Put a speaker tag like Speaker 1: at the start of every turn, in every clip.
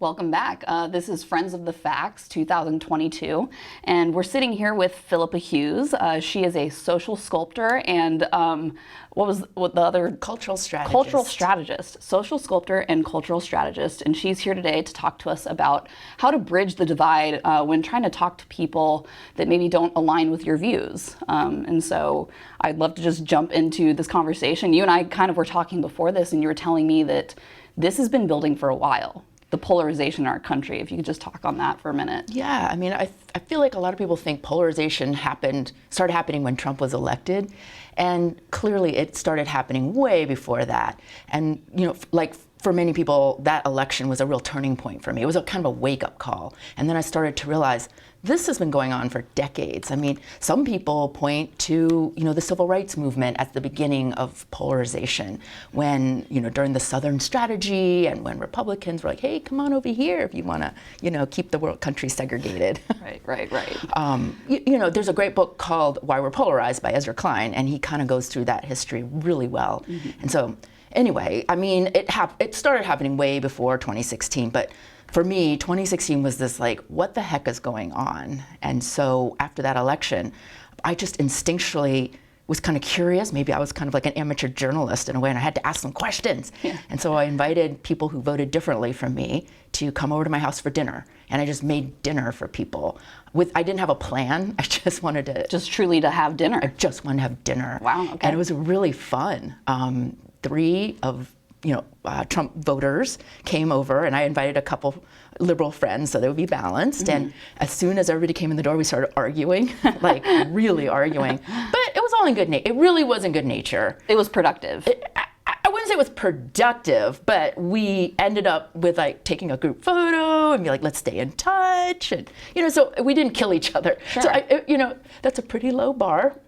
Speaker 1: welcome back. This is Friends of the Facts 2022, and we're sitting here with Philippa Hughes. She is a social sculptor and what the other?
Speaker 2: Cultural strategist.
Speaker 1: Cultural strategist, social sculptor and cultural strategist, and she's here today to talk to us about how to bridge the divide when trying to talk to people that maybe don't align with your views. And so I'd love to just jump into this conversation. You and I kind of were talking before this, and you were telling me that this has been building for a while. The polarization in our country. If you could just talk on that for a minute.
Speaker 2: Yeah, I mean, I feel like a lot of people think polarization started happening when Trump was elected, and clearly it started happening way before that. And like for many people, that election was a real turning point for me. It was a kind of a wake-up call. And then I started to realize this has been going on for decades. I mean, some people point to, the civil rights movement as the beginning of polarization when, during the Southern strategy and when Republicans were like, hey, come on over here if you want to, keep the country segregated.
Speaker 1: Right.
Speaker 2: There's a great book called Why We're Polarized by Ezra Klein, and he kind of goes through that history really well. Mm-hmm. And so, anyway, I mean, it started happening way before 2016, but for me, 2016 was this like, what the heck is going on? And so after that election, I just instinctually was kind of curious. Maybe I was kind of like an amateur journalist in a way, and I had to ask some questions. Yeah. And so I invited people who voted differently from me to come over to my house for dinner. And I just made dinner for people. I didn't have a plan. I just wanted to...
Speaker 1: Just truly to have dinner.
Speaker 2: I just wanted to have dinner.
Speaker 1: Wow, okay.
Speaker 2: And it was really fun. 3 of Trump voters came over, and I invited a couple liberal friends so they would be balanced. Mm-hmm. And as soon as everybody came in the door, we started arguing, like really arguing. But it was all in good nature. It really was in good nature.
Speaker 1: It was productive.
Speaker 2: I wouldn't say it was productive, but we ended up with like taking a group photo and be like, let's stay in touch. And, so we didn't kill each other.
Speaker 1: Sure.
Speaker 2: So, that's a pretty low bar.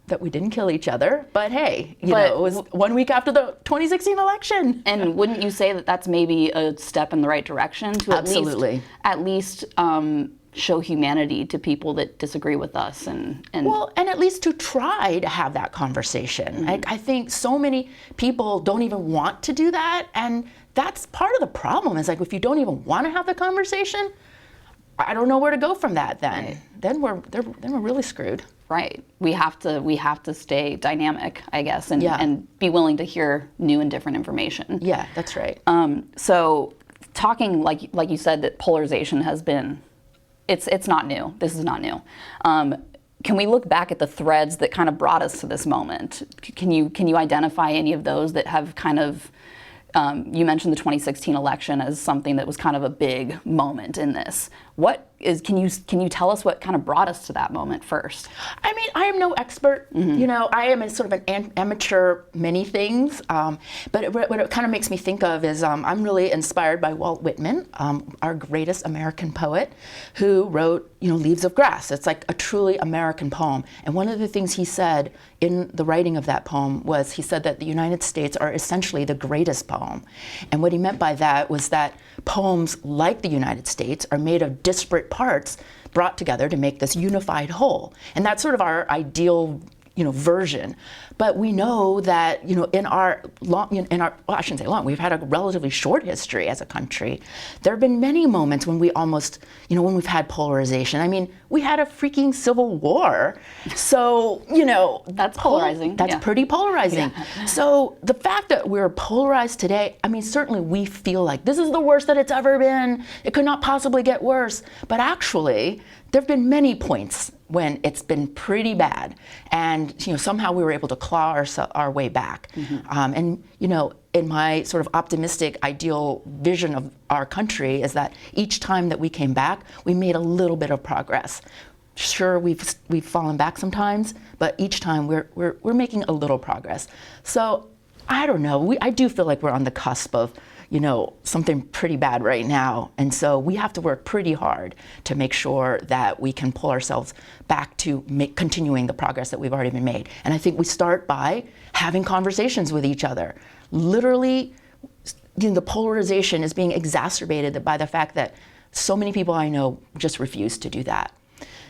Speaker 2: That we didn't kill each other, but hey, it was 1 week after the 2016 election.
Speaker 1: And wouldn't you say that that's maybe a step in the right direction to
Speaker 2: Absolutely.
Speaker 1: at least show humanity to people that disagree with us and
Speaker 2: at least to try to have that conversation. Mm-hmm. I think so many people don't even want to do that, and that's part of the problem. Is like if you don't even want to have the conversation, I don't know where to go from that. Then we're really screwed.
Speaker 1: Right. We have to stay dynamic, I guess, and be willing to hear new and different information.
Speaker 2: Yeah, that's right.
Speaker 1: So talking like you said that polarization has been, it's not new. This is not new. Can we look back at the threads that kind of brought us to this moment? Can you identify any of those that have kind of you mentioned the 2016 election as something that was kind of a big moment in this. Can you tell us what kind of brought us to that moment first?
Speaker 2: I mean, I am no expert. Mm-hmm. I am a sort of an amateur many things. But what it kind of makes me think of is I'm really inspired by Walt Whitman, our greatest American poet, who wrote, Leaves of Grass. It's like a truly American poem. And one of the things he said in the writing of that poem was he said that the United States are essentially the greatest poem. And what he meant by that was that poems like the United States are made of disparate parts brought together to make this unified whole. And that's sort of our ideal version. But we know that, I shouldn't say long, we've had a relatively short history as a country. There have been many moments when we almost, when we've had polarization. I mean, we had a freaking civil war. So,
Speaker 1: that's polarizing.
Speaker 2: That's pretty polarizing. Yeah. So the fact that we're polarized today, I mean, certainly we feel like this is the worst that it's ever been. It could not possibly get worse. But actually, there have been many points when it's been pretty bad, and somehow we were able to claw our way back. Mm-hmm. And in my sort of optimistic, ideal vision of our country is that each time that we came back, we made a little bit of progress. Sure, we've fallen back sometimes, but each time we're making a little progress. So I don't know. I do feel like we're on the cusp of something pretty bad right now. And so we have to work pretty hard to make sure that we can pull ourselves back to continuing the progress that we've already been made. And I think we start by having conversations with each other. Literally, the polarization is being exacerbated by the fact that so many people I know just refuse to do that.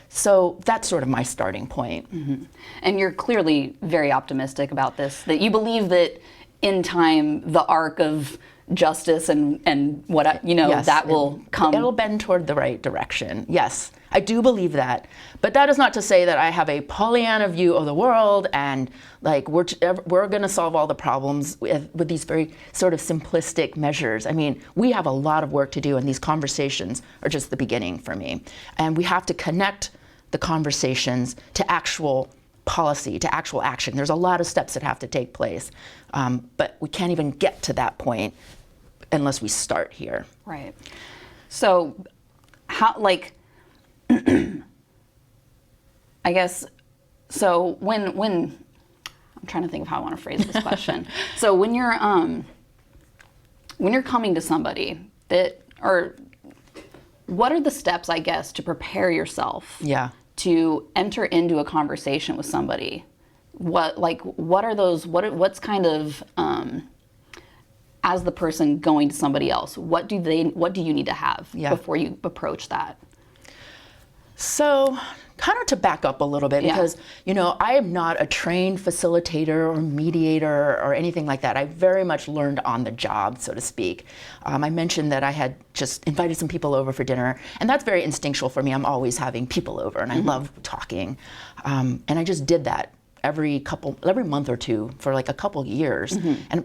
Speaker 2: So that's sort of my starting point.
Speaker 1: Mm-hmm. And you're clearly very optimistic about this, that you believe that in time, the arc of justice and what
Speaker 2: Yes,
Speaker 1: that will come.
Speaker 2: It'll bend toward the right direction. Yes, I do believe that. But that is not to say that I have a Pollyanna view of the world and like we're going to solve all the problems with these very sort of simplistic measures. I mean, we have a lot of work to do, and these conversations are just the beginning for me. And we have to connect the conversations to actual policy, to actual action. There's a lot of steps that have to take place, but we can't even get to that point unless we start here.
Speaker 1: Right. So, how, like, I guess, so when I'm trying to think of how I want to phrase this question. So when you're coming to somebody what are the steps, I guess, to prepare yourself?
Speaker 2: Yeah.
Speaker 1: To enter into a conversation with somebody? What are those? What's kind of as the person going to somebody else? What do you need to have before you approach that?
Speaker 2: So, kind of to back up a little bit, because I am not a trained facilitator or mediator or anything like that. I very much learned on the job, so to speak. I mentioned that I had just invited some people over for dinner, and that's very instinctual for me. I'm always having people over, and I love talking, and I just did that every month or two for like a couple years.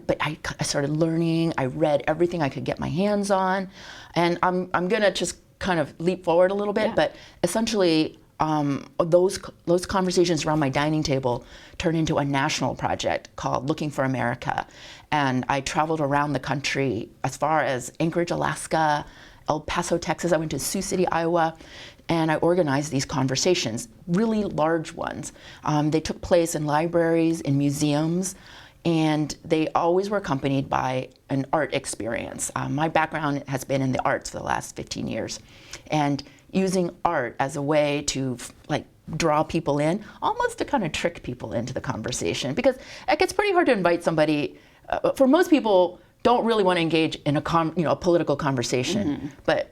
Speaker 2: But I started learning. I read everything I could get my hands on, and I'm gonna just kind of leap forward a little bit, but essentially those conversations around my dining table turned into a national project called Looking for America. And I traveled around the country as far as Anchorage, Alaska, El Paso, Texas. I went to Sioux City, Iowa, and I organized these conversations, really large ones. They took place in libraries, in museums, and they always were accompanied by an art experience. My background has been in the arts for the last 15 years. And using art as a way to draw people in, almost to kind of trick people into the conversation. Because it gets pretty hard to invite somebody, for most people, don't really want to engage in a political conversation, but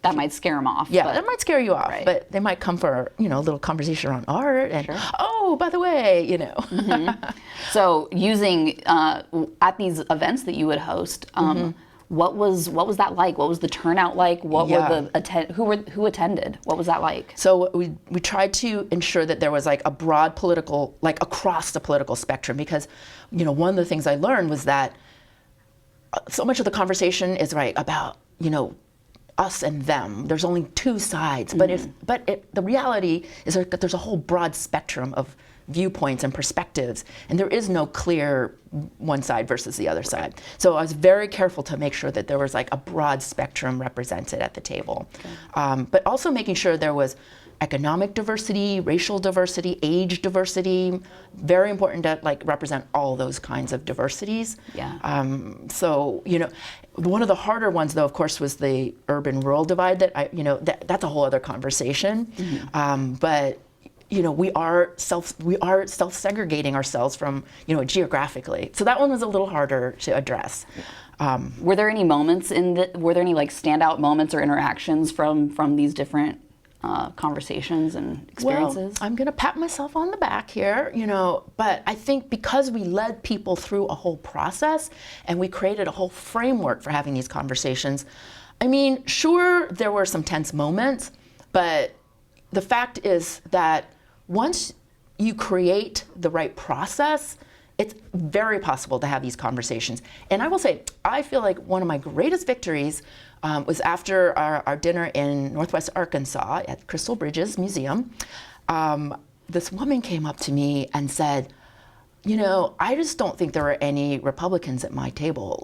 Speaker 1: that might scare them off.
Speaker 2: Yeah, that might scare you off,
Speaker 1: right.
Speaker 2: But they might come for a little conversation around art and,
Speaker 1: Sure.
Speaker 2: Oh, by the way,
Speaker 1: So using, at these events that you would host, what was that like? What was the turnout like? What were who attended? What was that like?
Speaker 2: So we tried to ensure that there was like a broad political, like across the political spectrum, because, one of the things I learned was that so much of the conversation is about, us and them. There's only two sides, but the reality is that there's a whole broad spectrum of viewpoints and perspectives, and there is no clear one side versus the other side. So I was very careful to make sure that there was like a broad spectrum represented at the table, but also making sure there was economic diversity, racial diversity, age diversity. Very important to represent all those kinds of diversities.
Speaker 1: Yeah.
Speaker 2: So one of the harder ones, though, of course, was the urban-rural divide. That's a whole other conversation. But we are self-segregating ourselves from geographically. So that one was a little harder to address.
Speaker 1: Were there any moments were there any standout moments or interactions from these different conversations and experiences?
Speaker 2: Well, I'm going to pat myself on the back here, but I think because we led people through a whole process and we created a whole framework for having these conversations, I mean, sure, there were some tense moments, but the fact is that once you create the right process, it's very possible to have these conversations. And I will say, I feel like one of my greatest victories was after our dinner in Northwest Arkansas at Crystal Bridges Museum. This woman came up to me and said, I just don't think there were any Republicans at my table.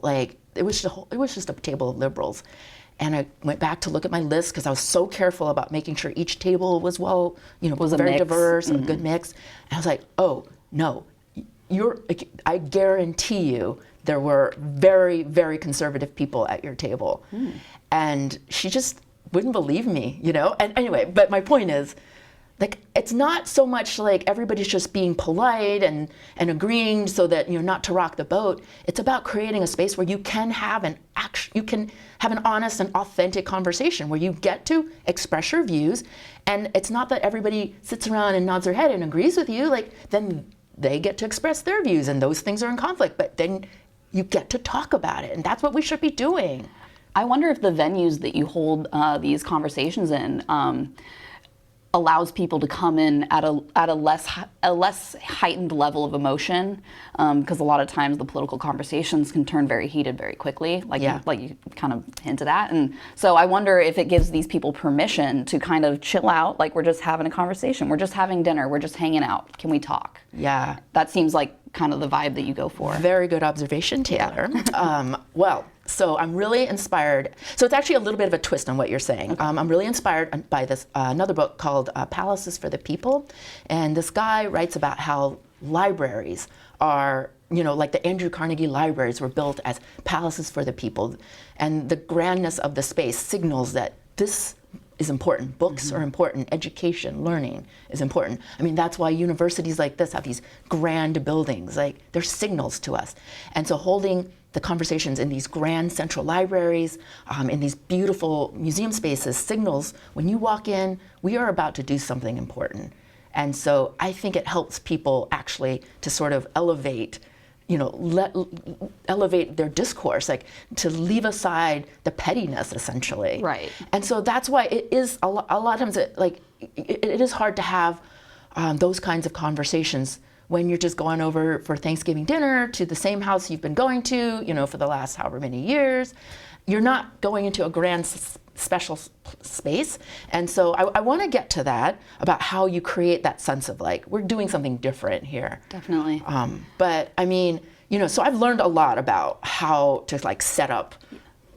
Speaker 2: It was just a table of liberals. And I went back to look at my list because I was so careful about making sure each table was was very diverse and a good mix. And I was like, oh, no, I guarantee you there were very, very conservative people at your table. And she just wouldn't believe me, And anyway, but my point is, it's not so much everybody's just being polite and agreeing so that not to rock the boat. It's about creating a space where you can have an honest and authentic conversation where you get to express your views, and it's not that everybody sits around and nods their head and agrees with you. Then they get to express their views, and those things are in conflict. But then you get to talk about it. And that's what we should be doing.
Speaker 1: I wonder if the venues that you hold these conversations in allows people to come in at a less heightened level of emotion, because a lot of times the political conversations can turn very heated very quickly, like you kind of hinted at. And so I wonder if it gives these people permission to kind of chill out, like we're just having a conversation, we're just having dinner, we're just hanging out. Can we talk?
Speaker 2: Yeah.
Speaker 1: That seems like kind of the vibe that you go for.
Speaker 2: Very good observation, Taylor. Well, so I'm really inspired. So it's actually a little bit of a twist on what you're saying. Okay. I'm really inspired by this another book called Palaces for the People. And this guy writes about how libraries are, like the Andrew Carnegie libraries were built as palaces for the people. And the grandness of the space signals that this is important. Books are important. Education, learning is important. I mean, that's why universities like this have these grand buildings. Like, they're signals to us. And so holding the conversations in these grand central libraries, in these beautiful museum spaces, signals when you walk in, we are about to do something important. And so I think it helps people actually to sort of elevate elevate their discourse, like to leave aside the pettiness, essentially.
Speaker 1: Right.
Speaker 2: And so that's why it is a lot of times it is hard to have those kinds of conversations when you're just going over for Thanksgiving dinner to the same house you've been going to, for the last however many years. You're not going into a grand special space. And so I want to get to that, about how you create that sense of like, we're doing something different here.
Speaker 1: Definitely.
Speaker 2: But I mean, so I've learned a lot about how to like set up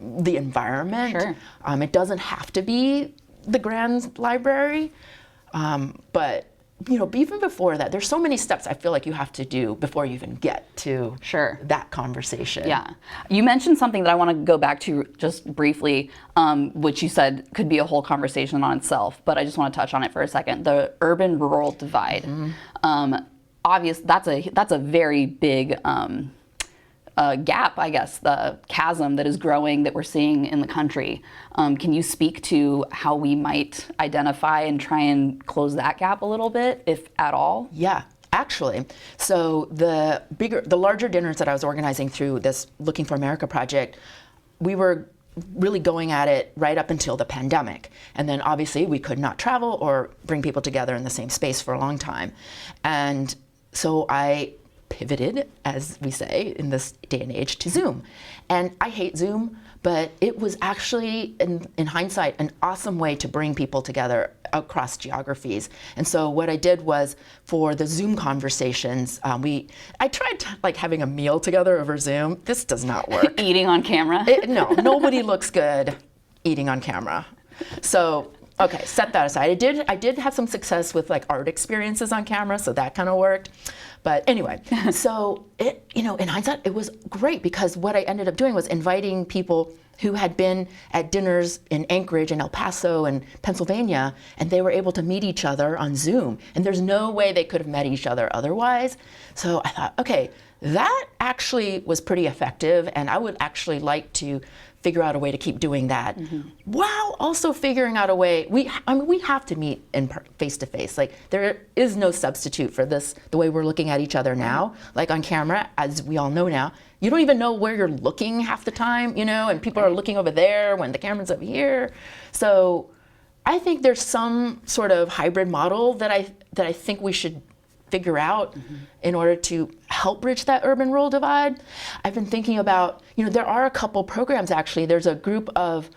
Speaker 2: the environment.
Speaker 1: Sure.
Speaker 2: It doesn't have to be the grand library, but even before that, there's so many steps I feel like you have to do before you even get to that conversation.
Speaker 1: Yeah. You mentioned something that I want to go back to just briefly, which you said could be a whole conversation on itself, but I just want to touch on it for a second. The urban-rural divide. That's a very big gap, I guess, the chasm that is growing that we're seeing in the country. Can you speak to how we might identify and try and close that gap a little bit, if at all?
Speaker 2: Yeah, actually. So the larger dinners that I was organizing through this Looking for America project, we were really going at it right up until the pandemic. And then obviously we could not travel or bring people together in the same space for a long time. And so I pivoted, as we say in this day and age, to Zoom. And I hate Zoom, but it was actually, in hindsight, an awesome way to bring people together across geographies. And so what I did was, for the Zoom conversations, I tried having a meal together over Zoom. This does not work.
Speaker 1: Eating on camera?
Speaker 2: No, nobody looks good eating on camera. So, okay, set that aside. I did have some success with art experiences on camera, so that kind of worked. But anyway, so in hindsight, it was great, because what I ended up doing was inviting people who had been at dinners in Anchorage and El Paso and Pennsylvania, and they were able to meet each other on Zoom. And there's no way they could have met each other otherwise. So I thought, okay, that actually was pretty effective, and I would actually like to figure out a way to keep doing that, while also figuring out a way. We have to meet in face to face. There is no substitute for this. The way we're looking at each other now, on camera, as we all know now, you don't even know where you're looking half the time, and people are looking over there when the camera's over here. So I think there's some sort of hybrid model that I think we should figure out in order to help bridge that urban-rural divide. I've been thinking about, there are a couple programs actually. There's a group of,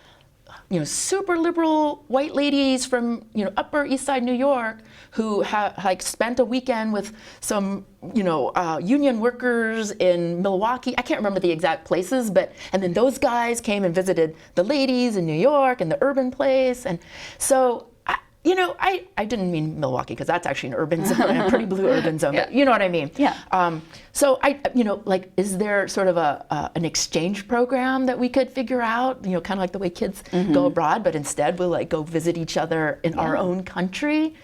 Speaker 2: super liberal white ladies from, Upper East Side New York, who have spent a weekend with some, union workers in Milwaukee. I can't remember the exact places, and then those guys came and visited the ladies in New York and the urban place. And so I didn't mean Milwaukee, because that's actually an urban zone, a pretty blue urban zone, but you know what I mean?
Speaker 1: Yeah.
Speaker 2: So is there sort of an exchange program that we could figure out, kind of like the way kids go abroad, but instead we'll go visit each other in our own country?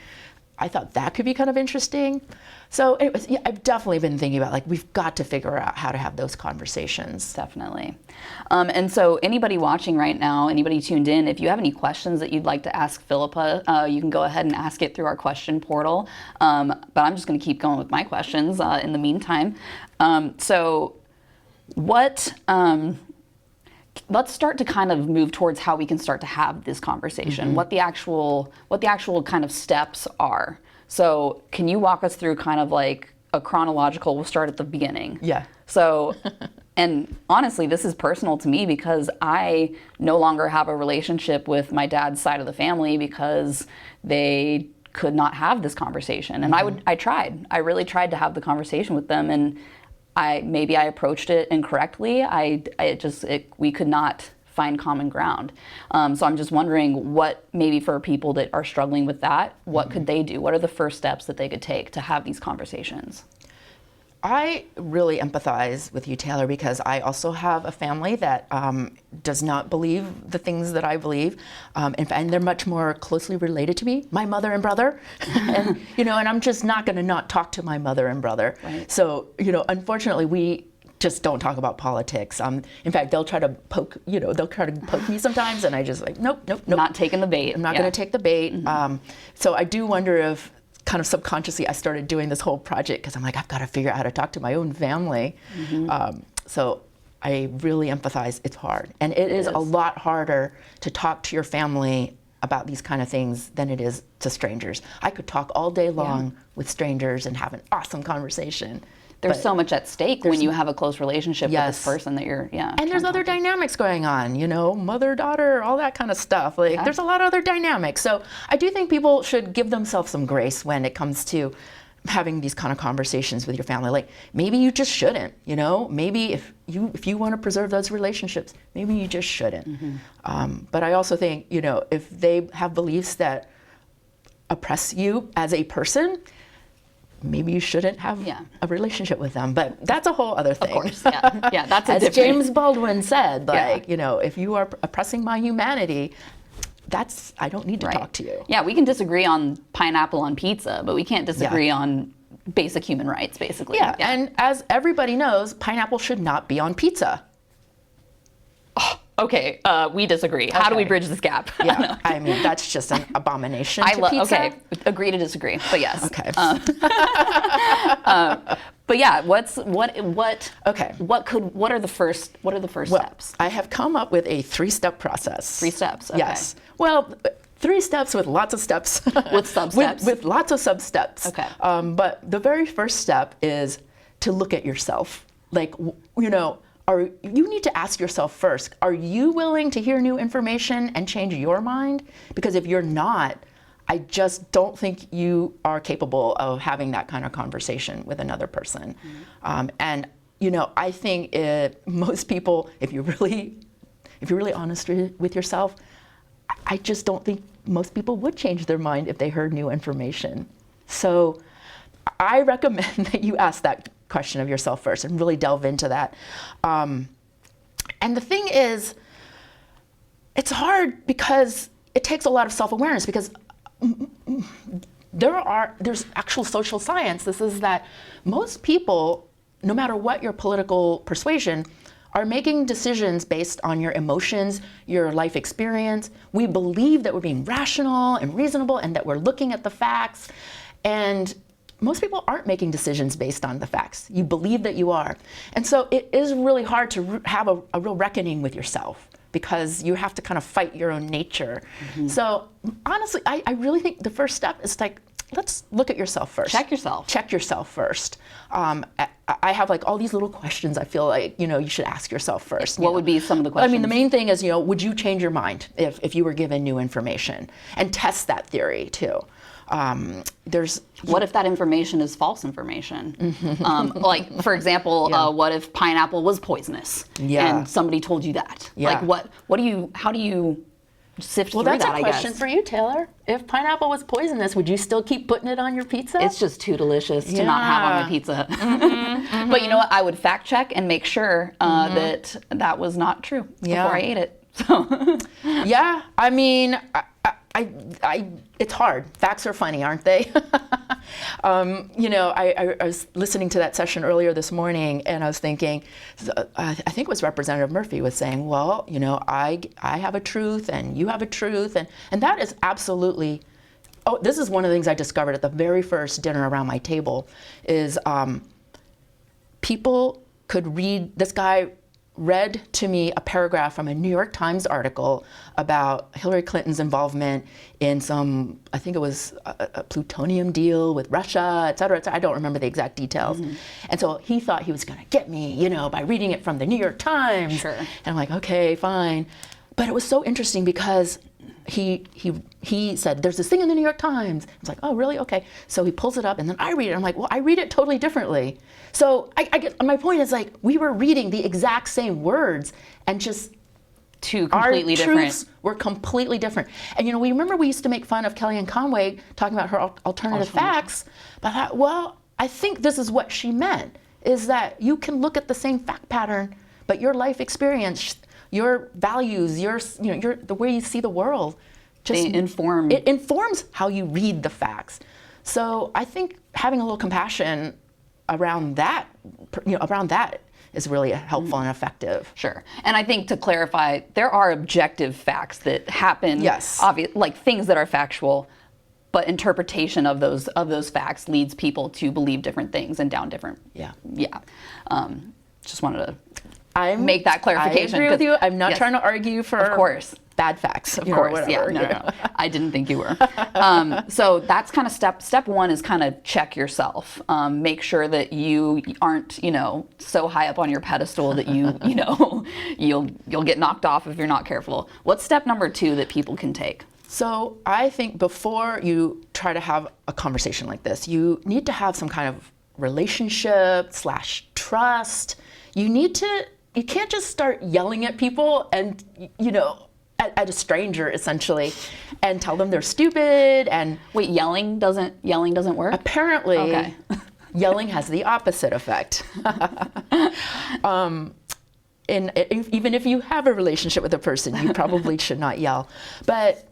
Speaker 2: I thought that could be kind of interesting. So anyways, I've definitely been thinking about we've got to figure out how to have those conversations.
Speaker 1: Definitely. And so anybody watching right now, anybody tuned in, if you have any questions that you'd like to ask Philippa, you can go ahead and ask it through our question portal. But I'm just going to keep going with my questions in the meantime. So What, let's start to kind of move towards how we can start to have this conversation, what the actual kind of steps are. So can you walk us through kind of like a chronological, we'll start at the beginning.
Speaker 2: Yeah.
Speaker 1: So, and honestly, this is personal to me because I no longer have a relationship with my dad's side of the family because they could not have this conversation. And I really tried to have the conversation with them, and maybe I approached it incorrectly. We could not find common ground. So I'm just wondering what, maybe for people that are struggling with that, what could they do? What are the first steps that they could take to have these conversations?
Speaker 2: I really empathize with you, Taylor, because I also have a family that does not believe the things that I believe, and they're much more closely related to me, my mother and brother, and and I'm just not going to not talk to my mother and brother.
Speaker 1: Right.
Speaker 2: So unfortunately, we just don't talk about politics. In fact, they'll try to poke me sometimes, and I just like nope.
Speaker 1: Not taking the bait.
Speaker 2: I'm not going to take the bait. So I do wonder if, kind of subconsciously, I started doing this whole project because I'm like, I've got to figure out how to talk to my own family. So I really empathize. It's hard. And it is a lot harder to talk to your family about these kind of things than it is to strangers. I could talk all day long with strangers and have an awesome conversation.
Speaker 1: There's so much at stake when you have a close relationship with this person that you're,
Speaker 2: And there's other dynamics going on, mother, daughter, all that kind of stuff. There's a lot of other dynamics. So I do think people should give themselves some grace when it comes to having these kind of conversations with your family. Like, maybe you just shouldn't, maybe if you want to preserve those relationships, maybe you just shouldn't. But I also think, if they have beliefs that oppress you as a person, maybe you shouldn't have a relationship with them, but that's a whole other thing.
Speaker 1: Of course, that's
Speaker 2: as James Baldwin said, if you are oppressing my humanity, I don't need to talk to you.
Speaker 1: Yeah, we can disagree on pineapple on pizza, but we can't disagree on basic human rights, basically.
Speaker 2: Yeah, and as everybody knows, pineapple should not be on pizza.
Speaker 1: Okay, we disagree. How do we bridge this gap?
Speaker 2: Yeah, I mean, that's just an abomination to pizza.
Speaker 1: Okay, agree to disagree, but yes.
Speaker 2: Okay.
Speaker 1: But yeah, what are the first steps?
Speaker 2: I have come up with a 3-step process.
Speaker 1: 3 steps, okay.
Speaker 2: Yes. Well, 3 steps with lots of steps.
Speaker 1: With sub-steps?
Speaker 2: with lots of sub-steps.
Speaker 1: Okay.
Speaker 2: But the very first step is to look at yourself. You need to ask yourself first, are you willing to hear new information and change your mind? Because if you're not, I just don't think you are capable of having that kind of conversation with another person. And I think most people, if you're really honest with yourself, I just don't think most people would change their mind if they heard new information. So I recommend that you ask that question of yourself first and really delve into that. And the thing is, it's hard because it takes a lot of self-awareness, because there's actual social science. This is that most people, no matter what your political persuasion, are making decisions based on your emotions, your life experience. We believe that we're being rational and reasonable and that we're looking at the facts. And most people aren't making decisions based on the facts. You believe that you are. And so it is really hard to have a real reckoning with yourself, because you have to kind of fight your own nature. So honestly, I really think the first step is let's look at yourself first.
Speaker 1: Check yourself.
Speaker 2: Check yourself first. I have all these little questions I feel like, you should ask yourself first.
Speaker 1: What would be some of the questions?
Speaker 2: I mean, the main thing is, would you change your mind if you were given new information? And test that theory too.
Speaker 1: What if that information is false information? For example, what if pineapple was poisonous and somebody told you that? How do you sift through that, I guess?
Speaker 2: Well, that's a question for you, Taylor. If pineapple was poisonous, would you still keep putting it on your pizza?
Speaker 1: It's just too delicious to not have on my pizza. But you know what? I would fact check and make sure that was not true before I ate it. So.
Speaker 2: Yeah, I mean, it's hard. Facts are funny, aren't they? I was listening to that session earlier this morning, and I was thinking, I think it was Representative Murphy was saying, well, I have a truth, and you have a truth, and that is absolutely. Oh, this is one of the things I discovered at the very first dinner around my table, is people this guy read to me a paragraph from a New York Times article about Hillary Clinton's involvement in some, I think it was a plutonium deal with Russia, et cetera, et cetera. I don't remember the exact details. And so he thought he was going to get me, by reading it from the New York Times.
Speaker 1: Sure.
Speaker 2: And I'm like, okay, fine. But it was so interesting because he said, there's this thing in the New York Times. I was like, oh, really? Okay. So he pulls it up, and then I read it. I'm like, well, I read it totally differently. So I get, my point is, like, we were reading the exact same words, and just
Speaker 1: two completely
Speaker 2: our
Speaker 1: different.
Speaker 2: truths were completely different. And we remember we used to make fun of Kellyanne Conway talking about her alternative facts. But I thought, well, I think this is what she meant, is that you can look at the same fact pattern, but your life experience, your values, the way you see the world,
Speaker 1: It
Speaker 2: informs how you read the facts. So I think having a little compassion around that, is really helpful and effective.
Speaker 1: Sure. And I think, to clarify, there are objective facts that happen.
Speaker 2: Yes.
Speaker 1: Like things that are factual, but interpretation of those facts leads people to believe different things and down different.
Speaker 2: Yeah.
Speaker 1: Yeah. Just wanted to make that clarification.
Speaker 2: I agree with you. I'm not
Speaker 1: yes,
Speaker 2: trying to argue for
Speaker 1: of course.
Speaker 2: bad facts.
Speaker 1: Of course,
Speaker 2: whatever,
Speaker 1: yeah, no. I didn't think you were. So that's kind of step one, is kind of check yourself. Make sure that you aren't, so high up on your pedestal that you'll get knocked off if you're not careful. What's step number 2 that people can take?
Speaker 2: So I think before you try to have a conversation like this, you need to have some kind of relationship / trust. You can't just start yelling at people and, at a stranger, essentially, and tell them they're stupid. And
Speaker 1: wait, yelling doesn't work?
Speaker 2: Apparently,
Speaker 1: okay.
Speaker 2: Yelling has the opposite effect. Even if you have a relationship with a person, you probably should not yell. But,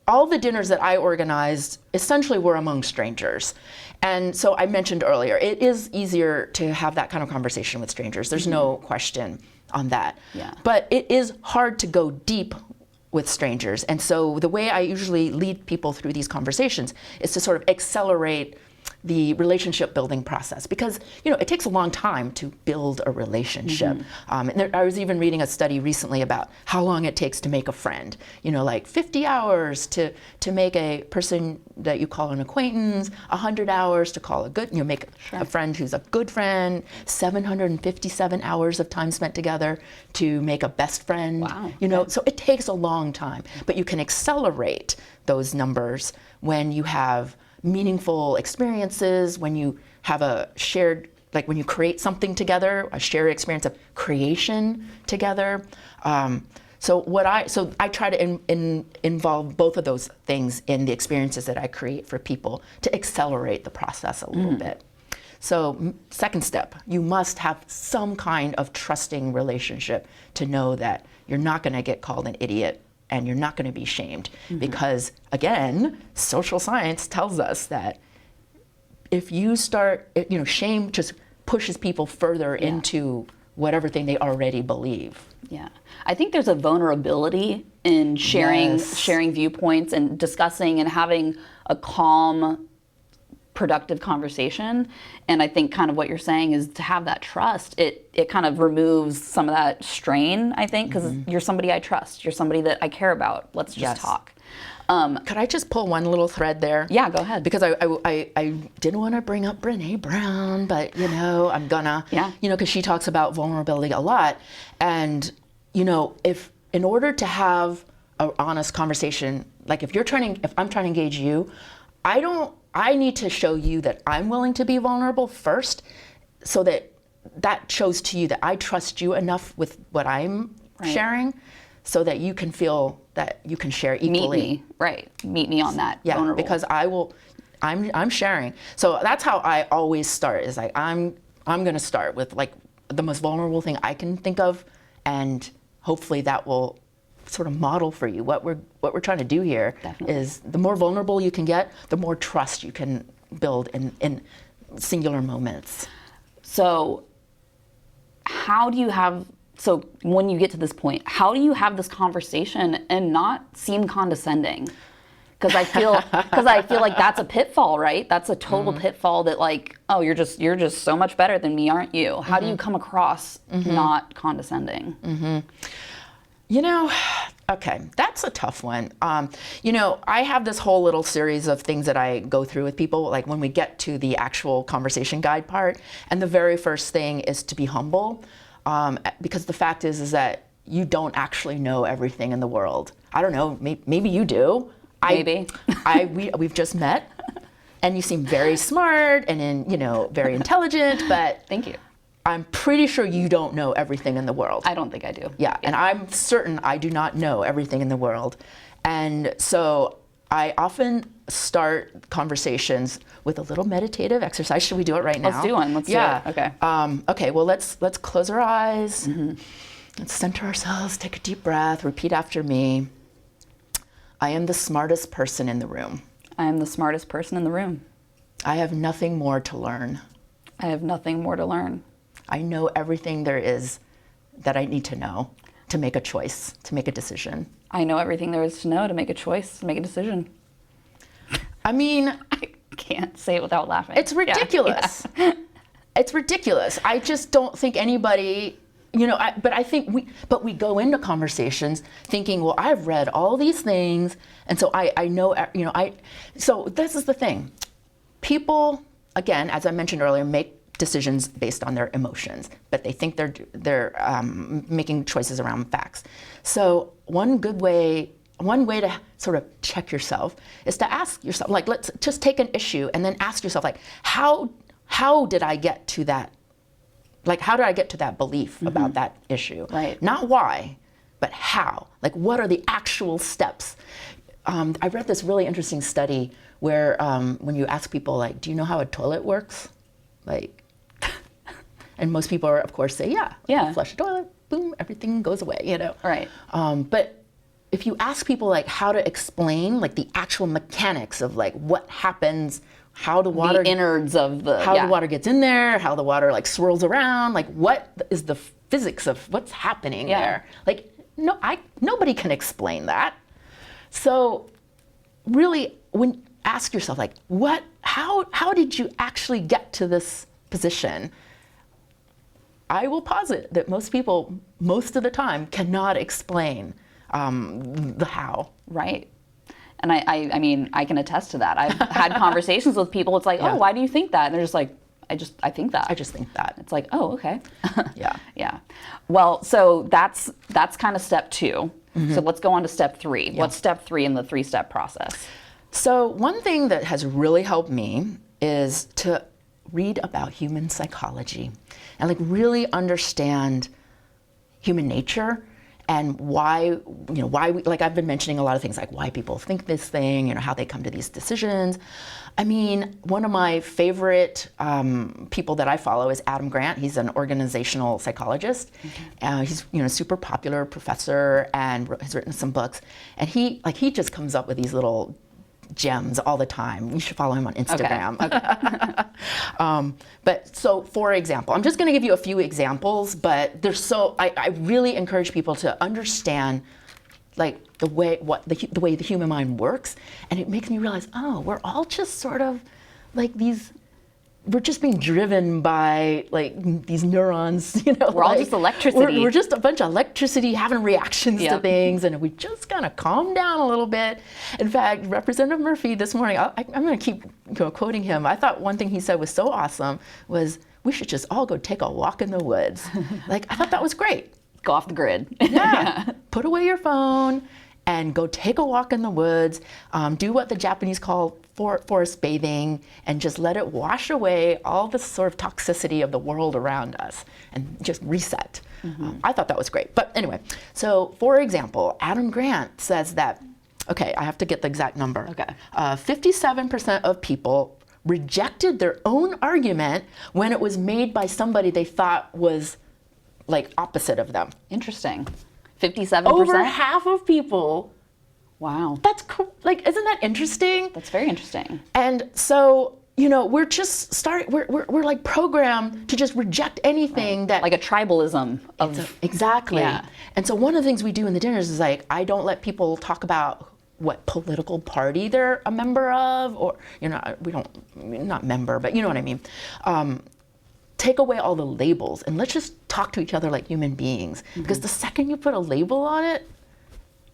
Speaker 2: all the dinners that I organized essentially were among strangers. And so I mentioned earlier, it is easier to have that kind of conversation with strangers. There's no question on that.
Speaker 1: Yeah.
Speaker 2: But it is hard to go deep with strangers. And so the way I usually lead people through these conversations is to sort of accelerate the relationship building process, because it takes a long time to build a relationship. I was even reading a study recently about how long it takes to make a friend. Like 50 hours to make a person that you call an acquaintance, 100 hours to call make a friend who's a good friend, 757 hours of time spent together to make a best friend.
Speaker 1: Wow.
Speaker 2: So it takes a long time, but you can accelerate those numbers when you have meaningful experiences, when you have a shared, like when you create something together, a shared experience of creation together. So I try to involve both of those things in the experiences that I create for people to accelerate the process a little bit. So second step, you must have some kind of trusting relationship to know that you're not going to get called an idiot and you're not going to be shamed. Because, again, social science tells us that if you start, shame just pushes people further into whatever thing they already believe.
Speaker 1: Yeah. I think there's a vulnerability in sharing viewpoints and discussing and having a calm, productive conversation. And I think kind of what you're saying is to have that trust, it kind of removes some of that strain, I think, because you're somebody I trust. You're somebody that I care about. Let's just talk.
Speaker 2: Could I just pull one little thread there?
Speaker 1: Yeah, go ahead.
Speaker 2: Because I didn't want to bring up Brene Brown, but I'm gonna. Yeah. Because she talks about vulnerability a lot. And, if in order to have an honest conversation, like if I'm trying to engage you, I need to show you that I'm willing to be vulnerable first, so that shows to you that I trust you enough with what I'm sharing, so that you can feel that you can share equally.
Speaker 1: Meet me on that.
Speaker 2: Yeah,
Speaker 1: vulnerable.
Speaker 2: because I'm sharing. So that's how I always start, is like I'm going to start with like the most vulnerable thing I can think of, and hopefully that will sort of model for you what we're trying to do here. Definitely. Is the more vulnerable you can get, the more trust you can build in singular moments.
Speaker 1: So when you get to this point, how do you have this conversation and not seem condescending? Because I feel like that's a pitfall, right? That's a total pitfall that like, oh, you're just so much better than me, aren't you? How do you come across not condescending?
Speaker 2: You know, okay, that's a tough one. You know, I have this whole little series of things that I go through with people, like when we get to the actual conversation guide part, and the very first thing is to be humble, because the fact is that you don't actually know everything in the world. I don't know, maybe you do.
Speaker 1: Maybe.
Speaker 2: We've just met, and you seem very smart and very intelligent, but
Speaker 1: Thank you.
Speaker 2: I'm pretty sure you don't know everything in the world.
Speaker 1: I don't think I do.
Speaker 2: Yeah, and I'm certain I do not know everything in the world. And so I often start conversations with a little meditative exercise. Should we do it right now?
Speaker 1: Let's do one. Let's do it. Okay.
Speaker 2: Okay, well, let's close our eyes. Let's center ourselves, take a deep breath, repeat after me. I am the smartest person in the room.
Speaker 1: I am the smartest person in the room.
Speaker 2: I have nothing more to learn.
Speaker 1: I have nothing more to learn.
Speaker 2: I know everything there is that I need to know to make a choice, to make a decision.
Speaker 1: I know everything there is to know to make a choice, to make a decision.
Speaker 2: I mean,
Speaker 1: I can't say it without laughing.
Speaker 2: it's ridiculous.
Speaker 1: Yeah.
Speaker 2: It's ridiculous. I just don't think anybody, but we go into conversations thinking, well, I've read all these things, and so I know, so this is the thing. People, again, as I mentioned earlier, make decisions based on their emotions, but they think they're making choices around facts. So one way to sort of check yourself is to ask yourself, like, let's just take an issue and then ask yourself, like, how did I get to that? Like, how did I get to that belief about that issue?
Speaker 1: Right.
Speaker 2: Not why, but how. Like, what are the actual steps? I read this really interesting study where when you ask people, like, do you know how a toilet works? Like, and most people are, of course, say, yeah.
Speaker 1: Yeah.
Speaker 2: Flush the toilet, boom, everything goes away,
Speaker 1: Right.
Speaker 2: But if you ask people, like, how to explain, like, the actual mechanics of, like, what happens, how the water...
Speaker 1: The innards of the...
Speaker 2: How the water gets in there, how the water, like, swirls around, like, what is the physics of what's happening there? Like, nobody can explain that. So really, ask yourself, like, how did you actually get to this position? I will posit that most people, most of the time, cannot explain the how.
Speaker 1: Right. And I mean, I can attest to that. I've had conversations with people. It's like, oh, why do you think that? And they're just like, I think that.
Speaker 2: I just think that.
Speaker 1: It's like, oh, okay.
Speaker 2: Yeah.
Speaker 1: Yeah. Well, so that's kind of step 2. So let's go on to step 3.
Speaker 2: Yeah.
Speaker 1: What's step 3 in the 3-step process?
Speaker 2: So one thing that has really helped me is to read about human psychology and, like, really understand human nature and why we, like, I've been mentioning a lot of things, like why people think this thing, how they come to these decisions. I mean, one of my favorite people that I follow is Adam Grant. He's an organizational psychologist. He's a super popular professor and has written some books. And he just comes up with these little gems all the time. You should follow him on Instagram. Okay. But so, for example, I'm just going to give you a few examples, but I really encourage people to understand, like, the way the human mind works, and it makes me realize, oh, we're all just sort of like these. We're just being driven by, like, these neurons,
Speaker 1: We're all just electricity.
Speaker 2: We're just a bunch of electricity having reactions to things, and if we just kind of calm down a little bit. In fact, Representative Murphy this morning, I'm going to keep quoting him. I thought one thing he said was so awesome was, we should just all go take a walk in the woods. Like, I thought that was great.
Speaker 1: Go off the grid.
Speaker 2: Yeah. Put away your phone and go take a walk in the woods. Do what the Japanese call forest bathing, and just let it wash away all the sort of toxicity of the world around us and just reset. I thought that was great. But anyway, so for example, Adam Grant says that, okay, I have to get the exact number.
Speaker 1: Okay.
Speaker 2: 57% of people rejected their own argument when it was made by somebody they thought was, like, opposite of them.
Speaker 1: Interesting. 57%?
Speaker 2: Over half of people.
Speaker 1: Wow.
Speaker 2: That's cool. Like, isn't that interesting?
Speaker 1: That's very interesting.
Speaker 2: And so, we're just we're like programmed to just reject anything that,
Speaker 1: like a tribalism of
Speaker 2: exactly.
Speaker 1: Yeah.
Speaker 2: And so one of the things we do in the dinners is, like, I don't let people talk about what political party they're a member of, or, not member, but you know what I mean. Take away all the labels and let's just talk to each other like human beings. Because the second you put a label on it,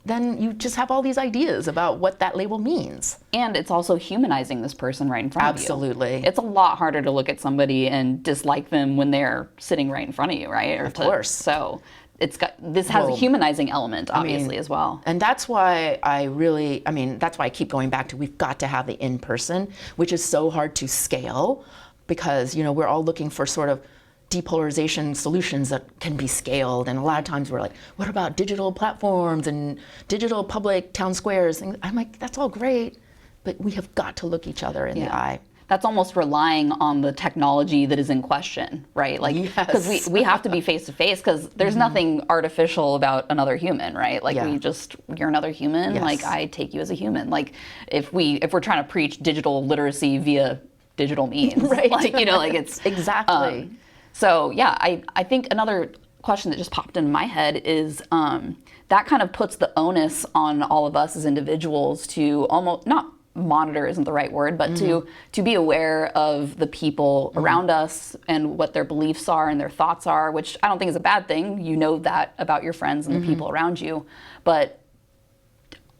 Speaker 2: then you just have all these ideas about what that label means.
Speaker 1: And it's also humanizing this person right in front of you.
Speaker 2: Absolutely.
Speaker 1: It's a lot harder to look at somebody and dislike them when they're sitting right in front of you, right?
Speaker 2: Of course.
Speaker 1: So this has a humanizing element, obviously, as well.
Speaker 2: And that's why that's why I keep going back to, we've got to have the in-person, which is so hard to scale because, we're all looking for sort of depolarization solutions that can be scaled. And a lot of times we're like, what about digital platforms and digital public town squares? And I'm like, that's all great, but we have got to look each other in the eye.
Speaker 1: That's almost relying on the technology that is in question, right? Like, because we have to be face to face because there's nothing artificial about another human, right? Like you're another human.
Speaker 2: Yes.
Speaker 1: Like I take you as a human. Like if we're trying to preach digital literacy via digital means,
Speaker 2: right?
Speaker 1: Like, like it's
Speaker 2: exactly.
Speaker 1: So yeah, I think another question that just popped into my head is that kind of puts the onus on all of us as individuals to almost, not monitor isn't the right word, but to be aware of the people around us and what their beliefs are and their thoughts are, which I don't think is a bad thing. You know that about your friends and the people around you, but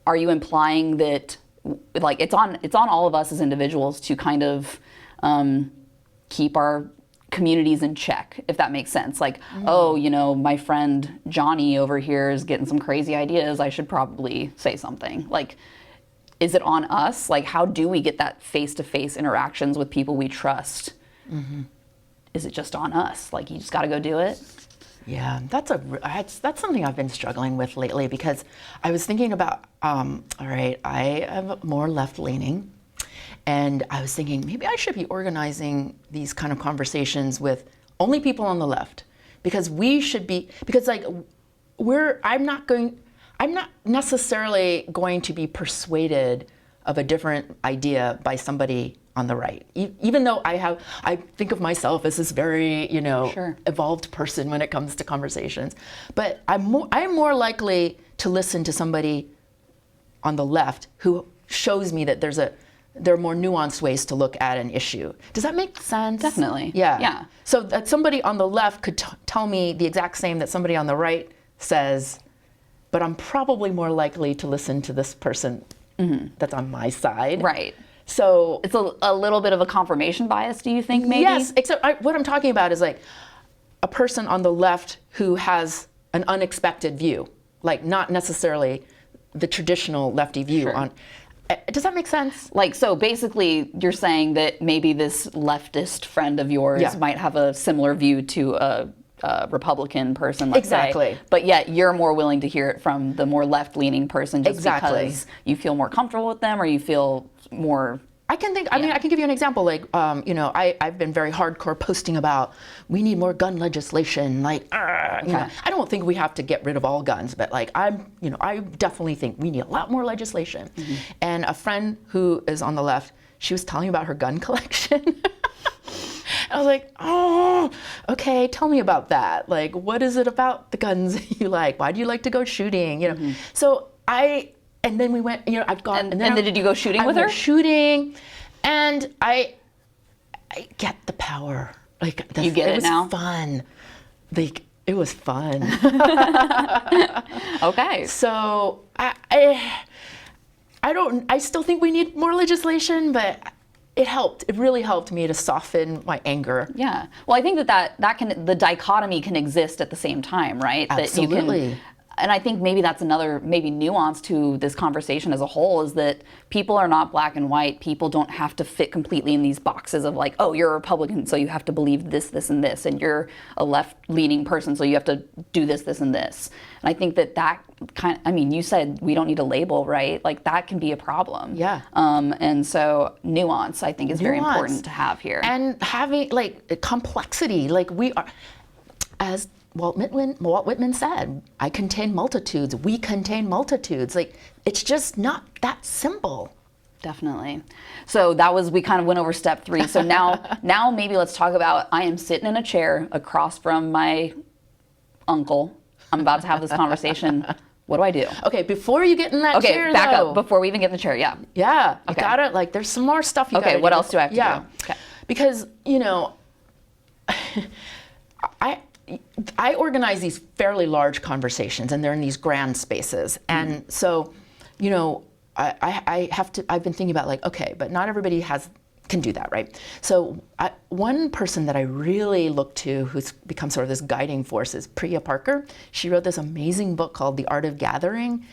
Speaker 1: are you implying that like it's on all of us as individuals to kind of keep our communities in check, if that makes sense? Like, my friend Johnny over here is getting some crazy ideas. I should probably say something. Like, is it on us? Like, how do we get that face-to-face interactions with people we trust? Is it just on us? Like, you just got to go do it?
Speaker 2: Yeah, that's something I've been struggling with lately because I was thinking about, all right, I am more left-leaning. And I was thinking maybe I should be organizing these kind of conversations with only people on the left, because I'm not necessarily going to be persuaded of a different idea by somebody on the right. Even though I think of myself as this very, evolved person when it comes to conversations. But I'm more likely to listen to somebody on the left who shows me that there are more nuanced ways to look at an issue. Does that make sense?
Speaker 1: Definitely.
Speaker 2: Yeah. So that somebody on the left could tell me the exact same that somebody on the right says, but I'm probably more likely to listen to this person that's on my side.
Speaker 1: Right.
Speaker 2: So
Speaker 1: it's a little bit of a confirmation bias, do you think, maybe?
Speaker 2: Yes, except what I'm talking about is like a person on the left who has an unexpected view, like not necessarily the traditional lefty view on. Does that make sense?
Speaker 1: Like, so basically you're saying that maybe this leftist friend of yours might have a similar view to a Republican person, let's say. But yet you're more willing to hear it from the more left-leaning person just because you feel more comfortable with them or you feel more...
Speaker 2: I can give you an example. Like, I've been very hardcore posting about we need more gun legislation. Like, I don't think we have to get rid of all guns, but like, I definitely think we need a lot more legislation. And a friend who is on the left, she was telling me about her gun collection. I was like, oh, okay, tell me about that. Like, what is it about the guns you like? Why do you like to go shooting? So and then we went, I've gone.
Speaker 1: And then did you go shooting with her?
Speaker 2: Shooting, and I get the power. Like,
Speaker 1: you get it now?
Speaker 2: It was fun. Like, it was fun.
Speaker 1: Okay.
Speaker 2: So I still think we need more legislation, but it helped. It really helped me to soften my anger.
Speaker 1: Yeah. Well, I think that can, the dichotomy can exist at the same time, right?
Speaker 2: Absolutely.
Speaker 1: That you can, and I think maybe that's another nuance to this conversation as a whole, is that people are not black and white. People don't have to fit completely in these boxes of like, oh, you're a Republican, so you have to believe this, this, and this, and you're a left-leaning person, so you have to do this, this, and this. And I think that you said we don't need a label, right? Like, that can be a problem.
Speaker 2: Yeah.
Speaker 1: And so nuance, I think, is very important to have here.
Speaker 2: And having, like, complexity. Like, we are, as Walt Whitman said, I contain multitudes, we contain multitudes. Like, it's just not that simple.
Speaker 1: Definitely. So we kind of went over step 3. So now maybe let's talk about, I am sitting in a chair across from my uncle. I'm about to have this conversation What do I do?
Speaker 2: Okay, before you get in that chair,
Speaker 1: back
Speaker 2: though,
Speaker 1: up before we even get in the chair. Yeah.
Speaker 2: Yeah, you
Speaker 1: Okay.
Speaker 2: gotta, like, there's some more stuff you gotta do.
Speaker 1: Okay, what else do I have to do? Okay.
Speaker 2: Because, you know, I organize these fairly large conversations, and they're in these grand spaces. And so, you know, I've been thinking about, like, okay, but not everybody can do that, right? So one person that I really look to who's become sort of this guiding force is Priya Parker. She wrote this amazing book called The Art of Gathering.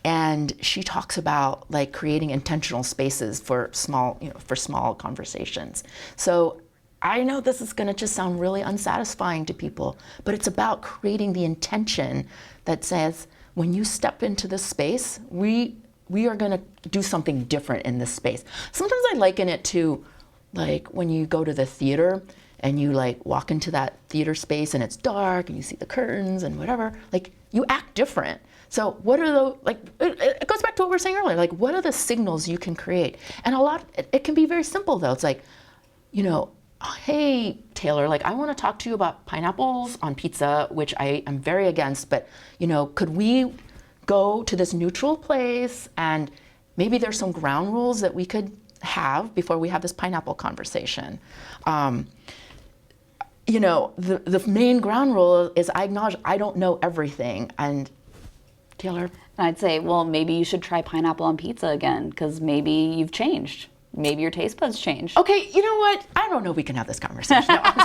Speaker 2: And she talks about, like, creating intentional spaces for small conversations. So I know this is gonna just sound really unsatisfying to people, but it's about creating the intention that says, when you step into this space, we are gonna do something different in this space. Sometimes I liken it to, like, when you go to the theater and you, like, walk into that theater space and it's dark and you see the curtains and whatever, like, you act different. So what are the, like, it goes back to what we were saying earlier, like, what are the signals you can create? And it can be very simple, though. It's like, you know, hey, Taylor, like, I want to talk to you about pineapples on pizza, which I am very against, but, you know, could we go to this neutral place, and maybe there's some ground rules that we could have before we have this pineapple conversation. You know, the main ground rule is I acknowledge I don't know everything. And Taylor?
Speaker 1: And I'd say, well, maybe you should try pineapple on pizza again, because maybe you've changed. Maybe your taste buds changed.
Speaker 2: Okay, you know what? I don't know if we can have this conversation. No, I'm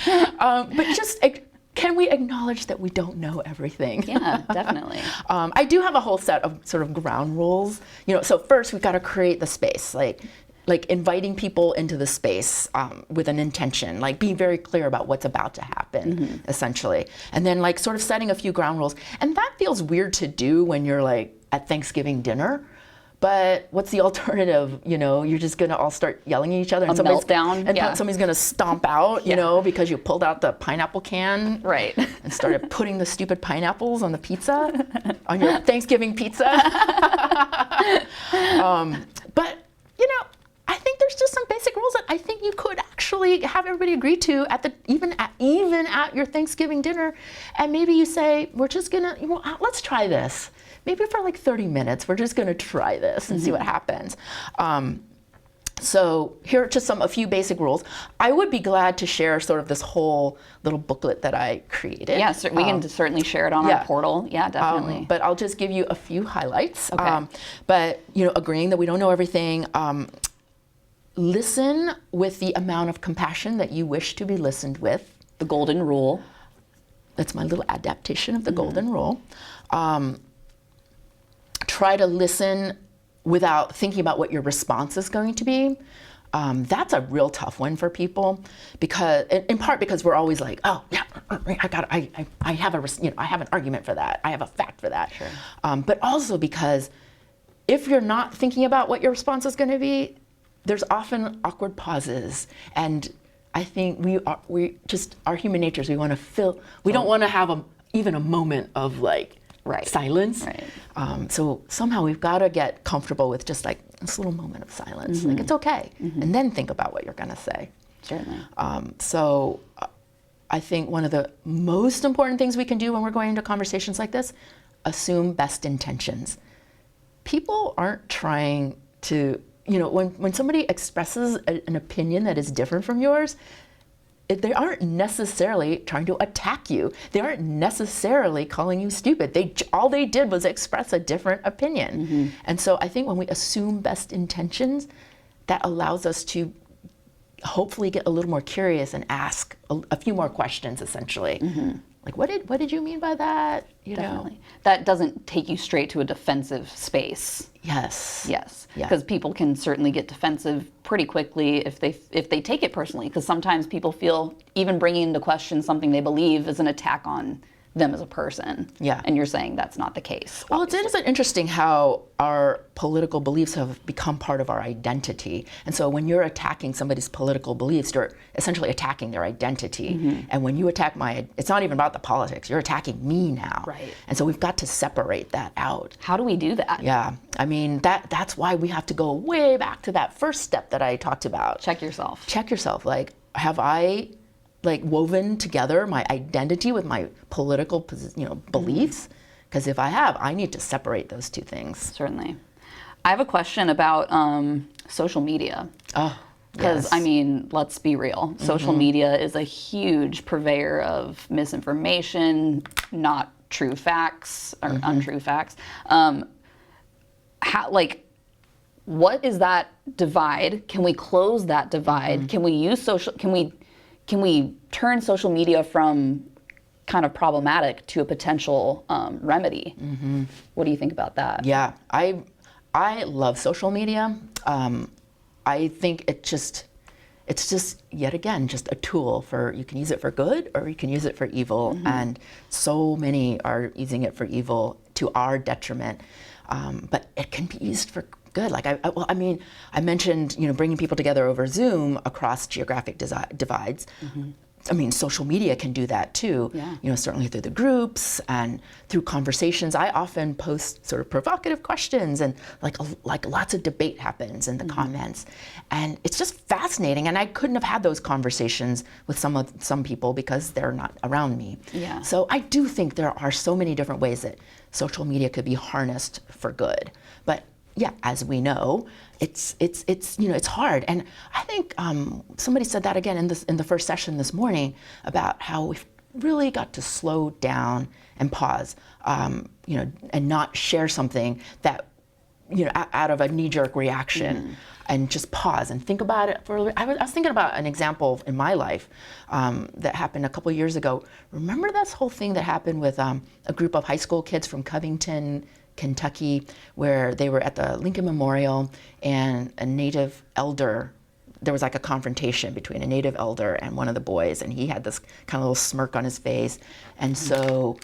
Speaker 2: sorry. But just, can we acknowledge that we don't know everything?
Speaker 1: Yeah, definitely.
Speaker 2: I do have a whole set of sort of ground rules. You know, so first we've got to create the space, like inviting people into the space with an intention, like being very clear about what's about to happen, essentially. And then, like, sort of setting a few ground rules. And that feels weird to do when you're, like, at Thanksgiving dinner. But what's the alternative? You know, you're just gonna all start yelling at each other, and somebody's gonna stomp out, you know, because you pulled out the pineapple can,
Speaker 1: right,
Speaker 2: and started putting the stupid pineapples on the pizza, on your Thanksgiving pizza. But, you know, I think there's just some basic rules that I think you could actually have everybody agree to even at your Thanksgiving dinner, and maybe you say, we're just gonna, let's try this. Maybe for like 30 minutes, we're just gonna try this and see what happens. So here are just a few basic rules. I would be glad to share sort of this whole little booklet that I created.
Speaker 1: Yeah, we can certainly share it on our portal. Yeah, definitely.
Speaker 2: But I'll just give you a few highlights.
Speaker 1: Okay.
Speaker 2: But, you know, agreeing that we don't know everything, listen with the amount of compassion that you wish to be listened with.
Speaker 1: The golden rule.
Speaker 2: That's my little adaptation of the golden rule. Try to listen without thinking about what your response is going to be. That's a real tough one for people, because, in part because we're always like, oh yeah, I have an argument for that. I have a fact for that.
Speaker 1: Sure.
Speaker 2: But also because if you're not thinking about what your response is going to be, there's often awkward pauses, and I think our human natures, we want to fill. We don't want to have even a moment of, like, silence.
Speaker 1: Right.
Speaker 2: So somehow we've got to get comfortable with just, like, this little moment of silence. Like, it's okay. And then think about what you're going to say.
Speaker 1: Certainly.
Speaker 2: So I think one of the most important things we can do when we're going into conversations like this, assume best intentions. People aren't trying to, you know, when somebody expresses an opinion that is different from yours, they aren't necessarily trying to attack you. They aren't necessarily calling you stupid. All they did was express a different opinion. And so I think when we assume best intentions, that allows us to hopefully get a little more curious and ask a few more questions, essentially. Like, what did you mean by that? You
Speaker 1: Definitely.
Speaker 2: know?
Speaker 1: That doesn't take you straight to a defensive space.
Speaker 2: Yes.
Speaker 1: Yes.
Speaker 2: Yeah.
Speaker 1: Because people can certainly get defensive pretty quickly if they take it personally. Because sometimes people feel even bringing into question something they believe is an attack on them as a person.
Speaker 2: Yeah.
Speaker 1: And you're saying that's not the case.
Speaker 2: Well, it is interesting how our political beliefs have become part of our identity. And so when you're attacking somebody's political beliefs, you're essentially attacking their identity. And when you attack it's not even about the politics, you're attacking me now.
Speaker 1: Right.
Speaker 2: And so we've got to separate that out.
Speaker 1: How do we do that?
Speaker 2: Yeah. I mean, that's why we have to go way back to that first step that I talked about.
Speaker 1: Check yourself.
Speaker 2: Check yourself. Like, have I, like, woven together my identity with my political, beliefs? Because if I have, I need to separate those two things.
Speaker 1: Certainly. I have a question about social media.
Speaker 2: Oh,
Speaker 1: Because,
Speaker 2: yes.
Speaker 1: I mean, let's be real. Social media is a huge purveyor of misinformation, not true facts or untrue facts. What is that divide? Can we close that divide? Can we use can we turn social media from kind of problematic to a potential remedy? What do you think about that?
Speaker 2: Yeah, I love social media. I think it's just yet again just a tool for, you can use it for good or you can use it for evil, and so many are using it for evil to our detriment. But it can be used for good. Like I mentioned, bringing people together over Zoom across geographic divides. I mean, social media can do that too.
Speaker 1: Yeah.
Speaker 2: Certainly through the groups and through conversations. I often post sort of provocative questions, and like lots of debate happens in the comments, and it's just fascinating. And I couldn't have had those conversations with some people because they're not around me.
Speaker 1: Yeah.
Speaker 2: So I do think there are so many different ways that social media could be harnessed for good. But yeah, as we know, it's hard. And I think somebody said that again in the first session this morning about how we've really got to slow down and pause, and not share something that, out of a knee-jerk reaction, and just pause and think about it for a little. I was thinking about an example in my life that happened a couple years ago. Remember this whole thing that happened with a group of high school kids from Covington, Kentucky, where they were at the Lincoln Memorial, and a native elder, there was like a confrontation between a native elder and one of the boys, and he had this kind of little smirk on his face. And so,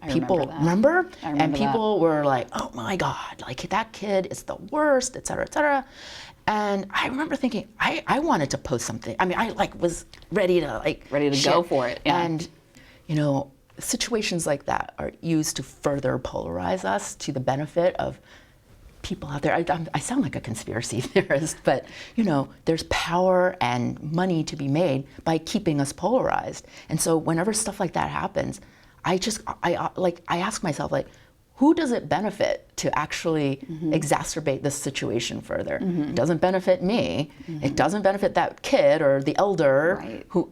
Speaker 2: people remember? And people were like, oh my God, like that kid is the worst, et cetera, et cetera. And I remember thinking, I wanted to post something. I mean, I was ready to
Speaker 1: go for it. Yeah.
Speaker 2: And, situations like that are used to further polarize us to the benefit of people out there. I sound like a conspiracy theorist, but there's power and money to be made by keeping us polarized. And so whenever stuff like that happens, I ask myself, who does it benefit to actually exacerbate this situation further? It doesn't benefit me. It doesn't benefit that kid or the elder, who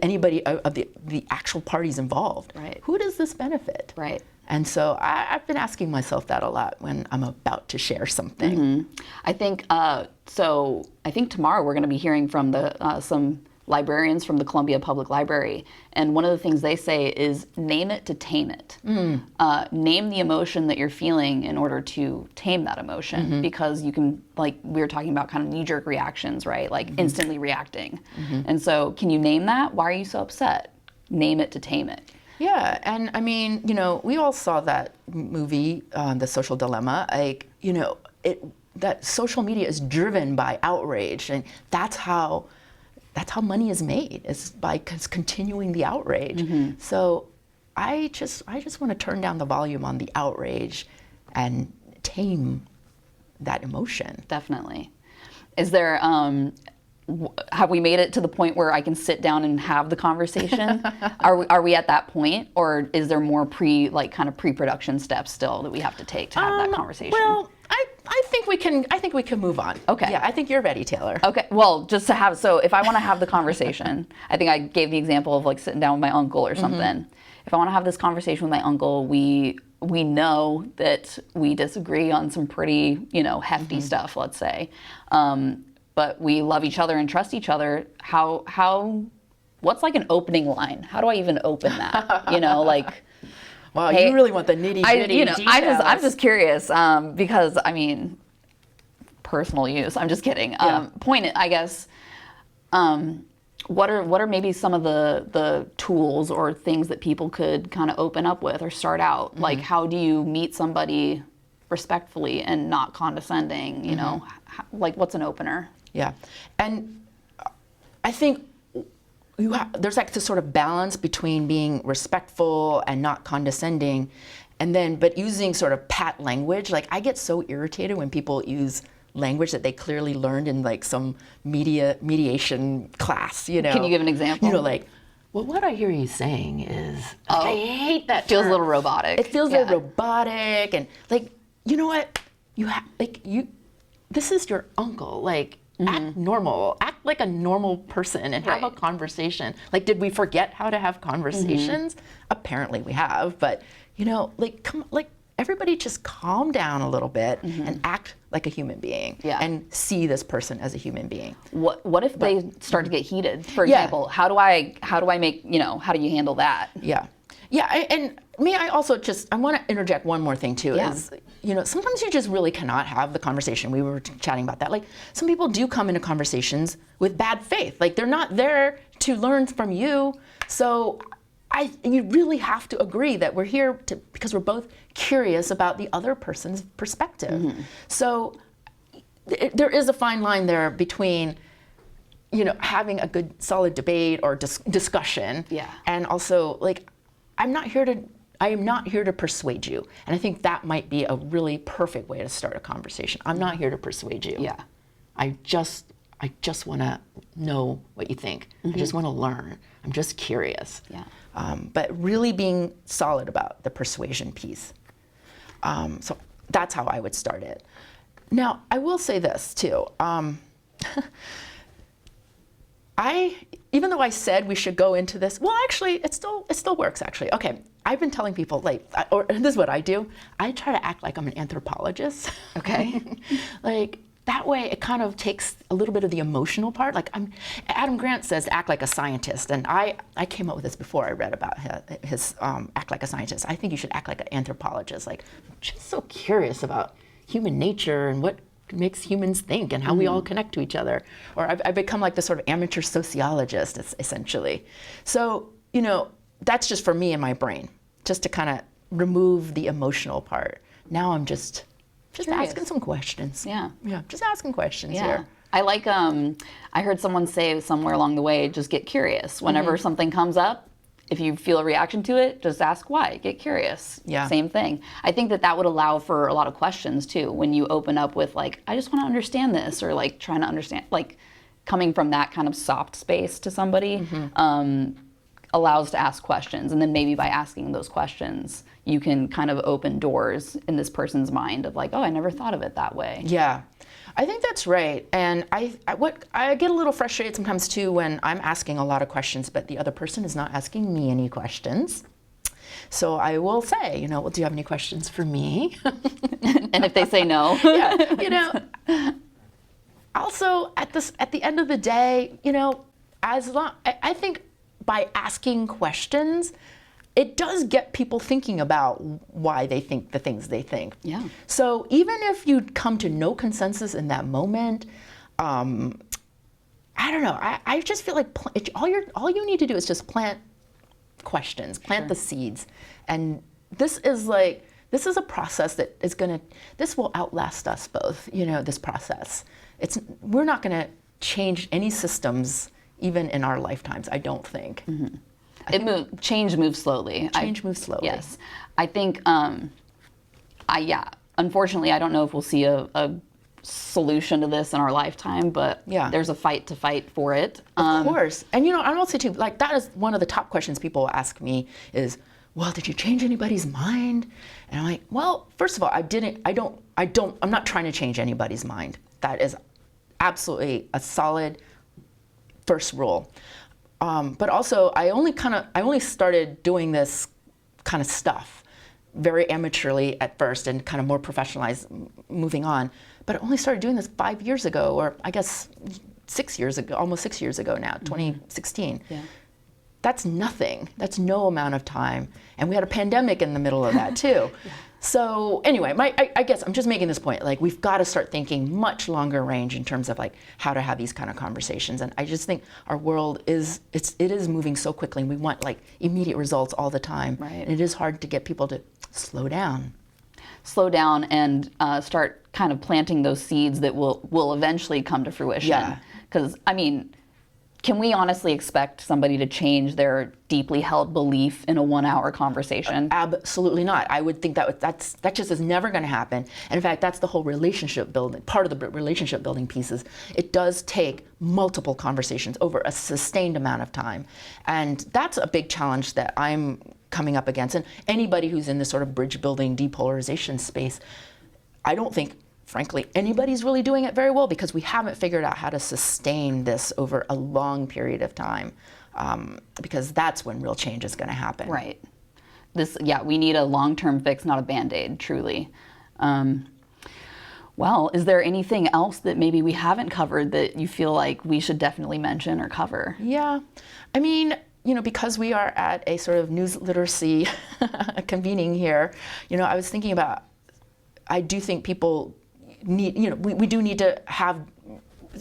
Speaker 2: anybody of the actual parties involved.
Speaker 1: Right.
Speaker 2: Who does this benefit?
Speaker 1: Right.
Speaker 2: And so I've been asking myself that a lot when I'm about to share something.
Speaker 1: I think so. I think tomorrow we're going to be hearing from some librarians from the Columbia Public Library, and one of the things they say is name it to tame it. Name the emotion that you're feeling in order to tame that emotion, because you can, like we were talking about, kind of knee-jerk reactions, right? Like instantly reacting. And so can you name that? Why are you so upset? Name it to tame it.
Speaker 2: Yeah, and I mean, we all saw that movie, The Social Dilemma. That social media is driven by outrage, and that's how money is made, is by continuing the outrage. So I just want to turn down the volume on the outrage and tame that emotion.
Speaker 1: Definitely. Is there, have we made it to the point where I can sit down and have the conversation? Are we at that point, or is there more pre-production steps still that we have to take to have that conversation?
Speaker 2: Well, I think we can move on.
Speaker 1: Okay.
Speaker 2: Yeah, I think you're ready, Taylor.
Speaker 1: Okay. Well, just to have, so if I want to have the conversation, I think I gave the example of sitting down with my uncle or something. If I want to have this conversation with my uncle, we know that we disagree on some pretty, hefty stuff, let's say. But we love each other and trust each other. What's an opening line? How do I even open that?
Speaker 2: Wow, hey, you really want the nitty-gritty details.
Speaker 1: I'm just curious, because, personal use. I'm just kidding. Point, I guess, what are maybe some of the tools or things that people could kind of open up with or start out? How do you meet somebody respectfully and not condescending? What's an opener? Yeah,
Speaker 2: and I think there's this sort of balance between being respectful and not condescending, but using sort of pat language. I get so irritated when people use language that they clearly learned in some mediation class.
Speaker 1: Can you give an example?
Speaker 2: Well, what I hear you saying is, I hate that
Speaker 1: Feels a
Speaker 2: term.
Speaker 1: little robotic.
Speaker 2: It feels very robotic, and like, you know what? This is your uncle. Like, act normal. Act like a normal person and have a conversation. Like, did we forget how to have conversations? Apparently we have, but everybody just calm down a little bit and act like a human being and see this person as a human being.
Speaker 1: What if they start to get heated? For example, how do I make, how do you handle that?
Speaker 2: Yeah. And I also I want to interject one more thing too, is, sometimes you just really cannot have the conversation. We were chatting about that. Like, some people do come into conversations with bad faith. Like, they're not there to learn from you. So you really have to agree that we're here because we're both curious about the other person's perspective. So there is a fine line there between, having a good solid debate or discussion, and also, like, I am not here to persuade you. And I think that might be a really perfect way to start a conversation. I'm not here to persuade you.
Speaker 1: Yeah.
Speaker 2: I just want to know what you think. I just want to learn. I'm just curious.
Speaker 1: Yeah.
Speaker 2: But really being solid about the persuasion piece. So that's how I would start it. Now, I will say this too. Even though I said we should go into this, well, actually, it still works, actually. Okay, I've been telling people, this is what I do. I try to act like I'm an anthropologist.
Speaker 1: Okay.
Speaker 2: Like, that way it kind of takes a little bit of the emotional part. Like, Adam Grant says act like a scientist, and I came up with this before I read about his act like a scientist. I think you should act like an anthropologist. Like, I'm just so curious about human nature and what makes humans think and how we all connect to each other. Or I've become like this sort of amateur sociologist, essentially. So, that's just for me in my brain, just to kind of remove the emotional part. Now I'm just asking some questions.
Speaker 1: Yeah.
Speaker 2: Yeah, just asking questions here.
Speaker 1: I like, I heard someone say somewhere along the way, just get curious. Whenever something comes up, if you feel a reaction to it, just ask why. Get curious.
Speaker 2: Yeah.
Speaker 1: Same thing. I think that would allow for a lot of questions too, when you open up with like, I just want to understand this, or like trying to understand, like coming from that kind of soft space to somebody allows to ask questions. And then maybe by asking those questions, you can kind of open doors in this person's mind of like, oh, I never thought of it that way.
Speaker 2: Yeah. I think that's right. And I get a little frustrated sometimes too when I'm asking a lot of questions, but the other person is not asking me any questions. So I will say, well, do you have any questions for me?
Speaker 1: And if they say no,
Speaker 2: also at the end of the day, I think by asking questions, it does get people thinking about why they think the things they think.
Speaker 1: Yeah.
Speaker 2: So even if you come to no consensus in that moment, I don't know. I just feel like all you need to do is just plant questions, plant the seeds, and this is a process that this will outlast us both. This process. We're not going to change any systems even in our lifetimes. I don't think.
Speaker 1: Change moves slowly.
Speaker 2: Change moves slowly.
Speaker 1: Yes. I think, unfortunately, I don't know if we'll see a solution to this in our lifetime, but there's a fight to fight for it.
Speaker 2: Of course. And I will say too, like, that is one of the top questions people ask me is, well, did you change anybody's mind? And I'm like, well, first of all, I'm not trying to change anybody's mind. That is absolutely a solid first rule. But also, I only started doing this kind of stuff very amateurly at first and kind of more professionalized moving on. But I only started doing this 5 years ago, or I guess 6 years ago, almost 6 years ago now, 2016. Yeah. That's nothing. That's no amount of time. And we had a pandemic in the middle of that too. So anyway, I guess I'm just making this point. Like, we've got to start thinking much longer range in terms of like how to have these kind of conversations. And I just think our world it is moving so quickly, and we want like immediate results all the time.
Speaker 1: Right.
Speaker 2: And it is hard to get people to slow down.
Speaker 1: Slow down and start kind of planting those seeds that will eventually come to fruition.
Speaker 2: Yeah.
Speaker 1: Because Can we honestly expect somebody to change their deeply held belief in a 1-hour conversation?
Speaker 2: Absolutely not. I would think that just is never going to happen. And in fact, that's the whole relationship building, part of the relationship building pieces. It does take multiple conversations over a sustained amount of time. And that's a big challenge that I'm coming up against. And anybody who's in this sort of bridge building depolarization space, I don't think, frankly, anybody's really doing it very well, because we haven't figured out how to sustain this over a long period of time, because that's when real change is going to happen.
Speaker 1: Right. We need a long-term fix, not a Band-Aid, truly. Well, is there anything else that maybe we haven't covered that you feel like we should definitely mention or cover?
Speaker 2: Yeah. I mean, because we are at a sort of news literacy convening here, I was thinking about, I do think people need, we do need to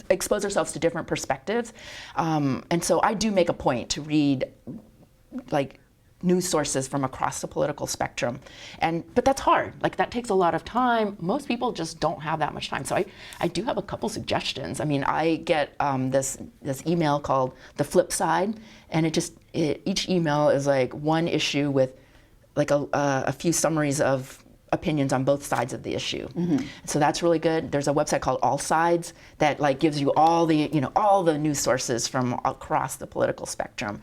Speaker 2: expose ourselves to different perspectives. And so I do make a point to read like news sources from across the political spectrum. But that's hard. Like, that takes a lot of time. Most people just don't have that much time. So I do have a couple suggestions. I mean, I get this email called The Flip Side, and each email is like one issue with like a few summaries of opinions on both sides of the issue. Mm-hmm. So that's really good. There's a website called All Sides that like gives you all the news sources from across the political spectrum.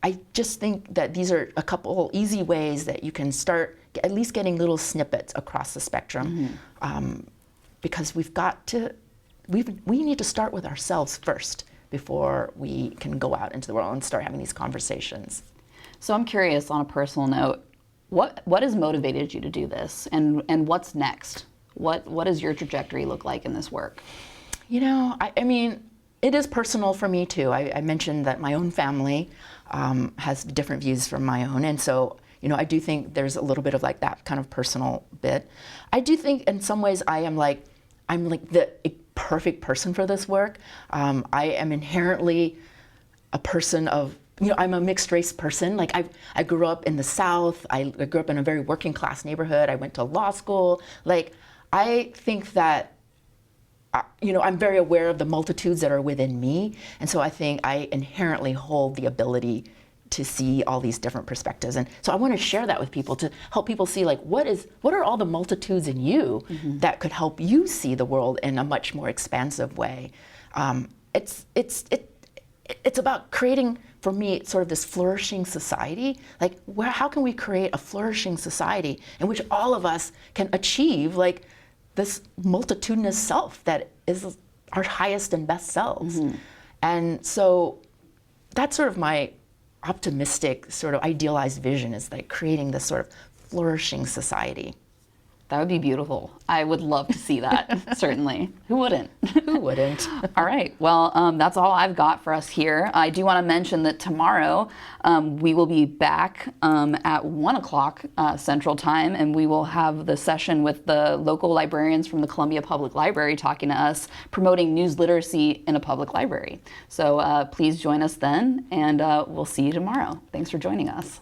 Speaker 2: I just think that these are a couple easy ways that you can start at least getting little snippets across the spectrum, because we need to start with ourselves first before we can go out into the world and start having these conversations.
Speaker 1: So I'm curious, on a personal note, what has motivated you to do this, and what's next? What does your trajectory look like in this work?
Speaker 2: I mean, it is personal for me too. I mentioned that my own family has different views from my own, and so I do think there's a little bit of like that kind of personal bit. I do think in some ways I'm like the perfect person for this work. I am inherently a person of, I'm a mixed race person. Like I grew up in the South. I grew up in a very working class neighborhood. I went to law school. Like, I think that, I'm very aware of the multitudes that are within me. And so I think I inherently hold the ability to see all these different perspectives. And so I want to share that with people, to help people see like, what are all the multitudes in you that could help you see the world in a much more expansive way. It's about creating, for me, sort of this flourishing society. Like, how can we create a flourishing society in which all of us can achieve like this multitudinous self that is our highest and best selves? And so that's sort of my optimistic, sort of idealized vision, is like creating this sort of flourishing society.
Speaker 1: That would be beautiful. I would love to see that, certainly. Who wouldn't?
Speaker 2: Who wouldn't?
Speaker 1: All right. Well, that's all I've got for us here. I do want to mention that tomorrow we will be back at 1 o'clock Central Time, and we will have the session with the local librarians from the Columbia Public Library talking to us, promoting news literacy in a public library. So please join us then, and we'll see you tomorrow. Thanks for joining us.